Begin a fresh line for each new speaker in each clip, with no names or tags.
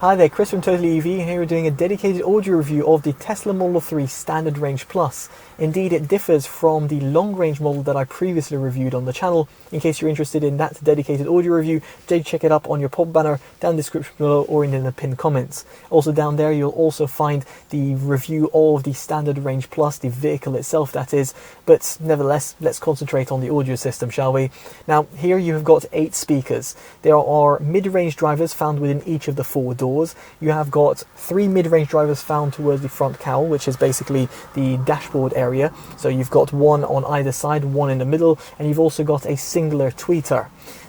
Hi there, Chris from TotallyEV. Here we're doing a dedicated audio review of the Tesla Model 3 Standard Range Plus. Indeed, it differs from the long range model that I previously reviewed on the channel. In case you're interested in that dedicated audio review, do check it up on your pop banner down in the description below or in the pinned comments. Also down there you'll also find the review of the Standard Range Plus, the vehicle itself that is, but nevertheless let's concentrate on the audio system, shall we? Now here you have got 8 speakers. There are mid-range drivers found within each of the 4 doors. You have got 3 mid-range drivers found towards the front cowl, which is basically the dashboard area. So you've got one on either side, one in the middle, and you've also got a singular tweeter.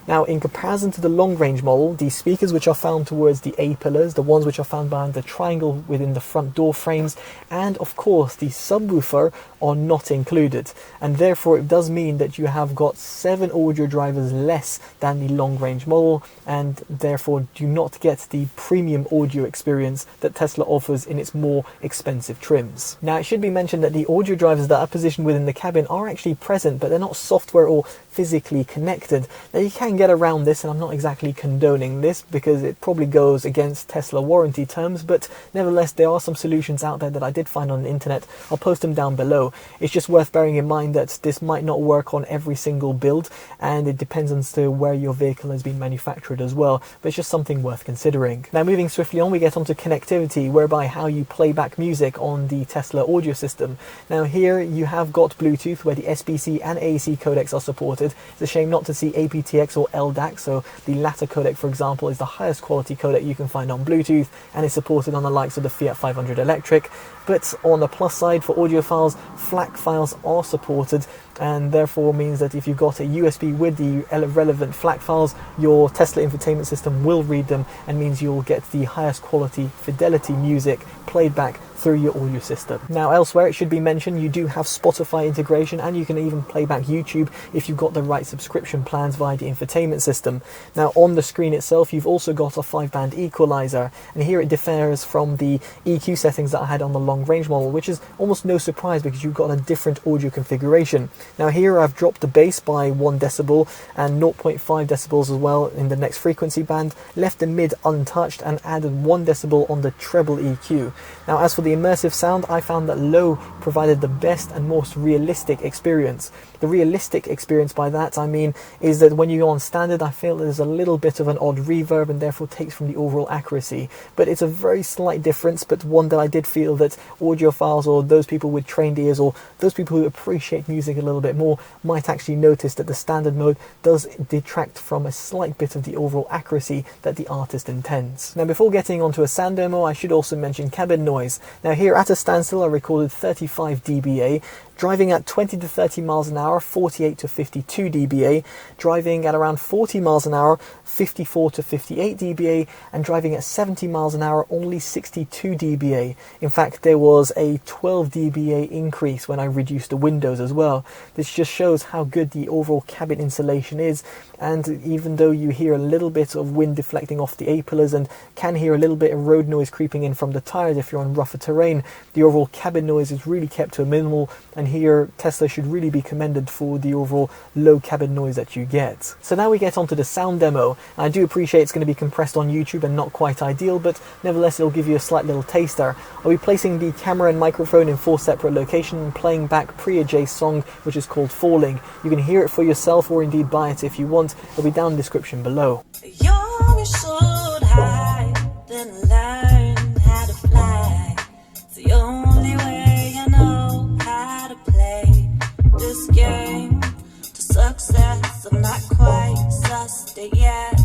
Now, in comparison to the long-range model, the speakers which are found towards the A-pillars, the ones which are found behind the triangle within the front door frames, and of course the subwoofer are not included. And therefore it does mean that you have got 7 audio drivers less than the long-range model, and therefore do not get the premium audio experience that Tesla offers in its more expensive trims. Now, it should be mentioned that the audio drivers that are positioned within the cabin are actually present, but they're not software or physically connected. Now, you can get around this, and I'm not exactly condoning this because it probably goes against Tesla warranty terms, but nevertheless there are some solutions out there that I did find on the internet. I'll post them down below. It's just worth bearing in mind that this might not work on every single build, and it depends on to where your vehicle has been manufactured as well, but it's just something worth considering. Now, moving swiftly on, we get onto connectivity, whereby how you play back music on the Tesla audio system. Now here you have got Bluetooth, where the SBC and AAC codecs are supported. It's a shame not to see aptX or LDAC, so the latter codec, for example, is the highest quality codec you can find on Bluetooth, and is supported on the likes of the Fiat 500 Electric. But on the plus side, for audiophiles, FLAC files are supported, and therefore means that if you've got a USB with the relevant FLAC files, your Tesla infotainment system will read them, and means you'll get the highest quality fidelity music played back through your audio system. Now elsewhere, it should be mentioned, you do have Spotify integration, and you can even play back YouTube if you've got the right subscription plans via the infotainment system. Now on the screen itself, you've also got a 5-band equalizer, and here it differs from the EQ settings that I had on the long range model, which is almost no surprise because you've got a different audio configuration. Now here I've dropped the bass by 1 decibel and 0.5 decibels as well in the next frequency band, left the mid untouched, and added 1 decibel on the treble EQ. Now as for the immersive sound, I found that low provided the best and most realistic experience. The realistic experience by that I mean is that when you go on standard, I feel there's a little bit of an odd reverb and therefore takes from the overall accuracy. But it's a very slight difference, but one that I did feel that audiophiles or those people with trained ears or those people who appreciate music a little bit more might actually notice that the standard mode does detract from a slight bit of the overall accuracy that the artist intends. Now, before getting onto a sound demo, I should also mention cabin noise. Now here at a standstill I recorded 35 dBA, driving at 20 to 30 miles an hour, 48 to 52 dBA, driving at around 40 miles an hour, 54 to 58 dBA, and driving at 70 miles an hour, only 62 dBA. In fact, there was a 12 dBA increase when I reduced the windows as well. This just shows how good the overall cabin insulation is, and even though you hear a little bit of wind deflecting off the A-pillars and can hear a little bit of road noise creeping in from the tires if you're on rougher terrain, the overall cabin noise is really kept to a minimal, and here Tesla should really be commended for the overall low cabin noise that you get. So now we get onto the sound demo. I do appreciate it's going to be compressed on YouTube and not quite ideal, but nevertheless it'll give you a slight little taster. I'll be placing the camera and microphone in 4 separate locations and playing back Priya J's song, which is called Falling. You can hear it for yourself or indeed buy it if you want. It'll be down in the description below.
You should hide, then learn how to fly. It's the only way you know how to play this game to success. I'm not quite sussed it yet.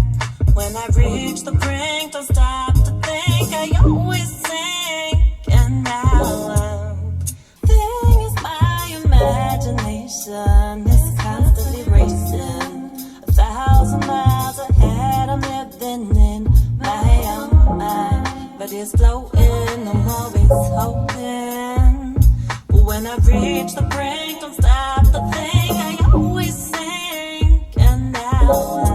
When I reach the brink, don't stop to think. I always think, and now thing is my imagination is constantly racing 1,000 miles ahead. I'm living in my own mind, but it's floating. I'm always hoping. But when I reach the brink, don't stop to think. I always think, and now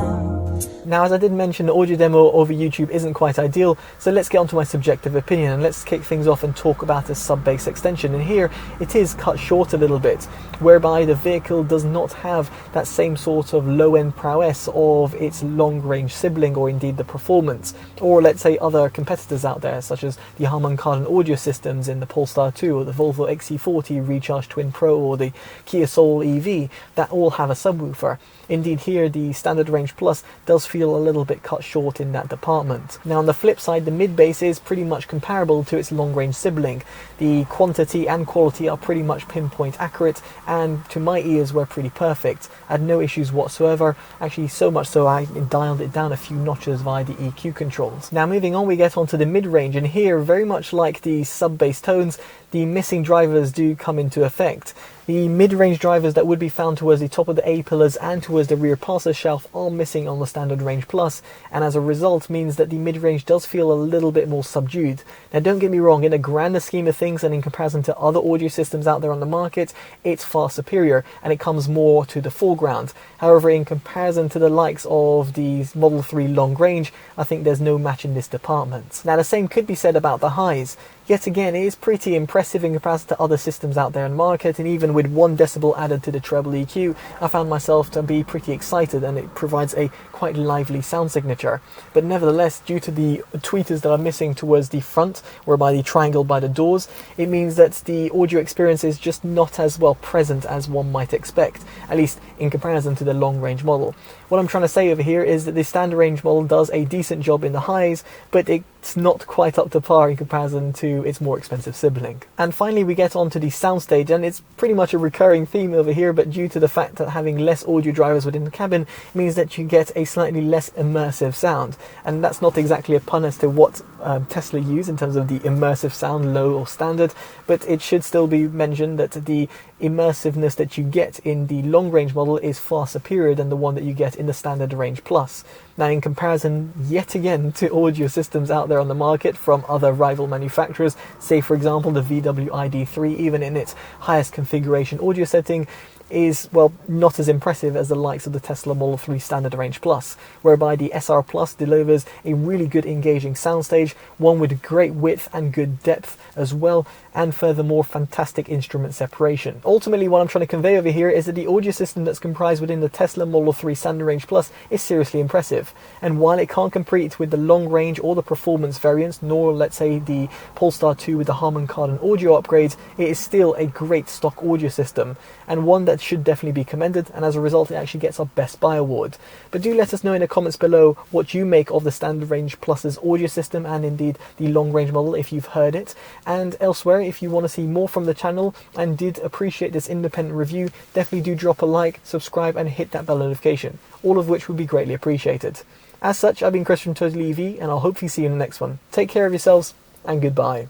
Now, as I did mention, the audio demo over YouTube isn't quite ideal, so let's get on to my subjective opinion, and let's kick things off and talk about a sub-bass extension. And here it is cut short a little bit, whereby the vehicle does not have that same sort of low-end prowess of its long-range sibling, or indeed the Performance, or let's say other competitors out there, such as the Harman Kardon audio systems in the Polestar 2, or the Volvo XC40 Recharge Twin Pro, or the Kia Soul EV, that all have a subwoofer. Indeed, here the Standard Range Plus does feel a little bit cut short in that department. Now, on the flip side, the mid-bass is pretty much comparable to its long-range sibling. The quantity and quality are pretty much pinpoint accurate, and to my ears were pretty perfect. I had no issues whatsoever, actually so much so I dialed it down a few notches via the EQ controls. Now, moving on, we get onto the mid-range, and here, very much like the sub-bass tones, the missing drivers do come into effect. The mid-range drivers that would be found towards the top of the A-pillars and towards the rear passer shelf are missing on the Standard Range Plus, and as a result means that the mid-range does feel a little bit more subdued. Now, don't get me wrong, in a grander scheme of things and in comparison to other audio systems out there on the market, it's far superior and it comes more to the foreground. However, in comparison to the likes of the Model 3 long range, I think there's no match in this department. Now, the same could be said about the highs. Yet again, it is pretty impressive in comparison to other systems out there in the market, and even with 1 decibel added to the treble EQ, I found myself to be pretty excited, and it provides a quite lively sound signature. But nevertheless, due to the tweeters that are missing towards the front, whereby the triangle by the doors, it means that the audio experience is just not as well present as one might expect, at least in comparison to the long range model. What I'm trying to say over here is that the standard range model does a decent job in the highs, but it's not quite up to par in comparison to its more expensive sibling. And finally, we get on to the Soundstage, and it's pretty much a recurring theme over here, but due to the fact that having less audio drivers within the cabin means that you get a slightly less immersive sound. And that's not exactly a pun as to what Tesla use in terms of the immersive sound, low or standard, but it should still be mentioned that the immersiveness that you get in the long range model is far superior than the one that you get in the Standard Range Plus. Now, in comparison yet again to audio systems out there on the market from other rival manufacturers, say for example the VW ID3, even in its highest configuration audio setting, is, well, not as impressive as the likes of the Tesla Model 3 Standard Range Plus, whereby the SR Plus delivers a really good engaging soundstage, one with great width and good depth as well, and furthermore fantastic instrument separation. Ultimately, what I'm trying to convey over here is that the audio system that's comprised within the Tesla Model 3 Standard Range Plus is seriously impressive, and while it can't compete with the long range or the performance variants, nor let's say the Polestar 2 with the Harman Kardon audio upgrades, it is still a great stock audio system, and one that should definitely be commended, and as a result it actually gets our Best Buy award. But do let us know in the comments below what you make of the Standard Range Plus's audio system, and indeed the long range model if you've heard it. And elsewhere, if you want to see more from the channel and did appreciate this independent review, definitely do drop a like, subscribe and hit that bell notification, all of which would be greatly appreciated. As such, I've been Chris from TotallyEV, and I'll hopefully see you in the next one. Take care of yourselves and goodbye.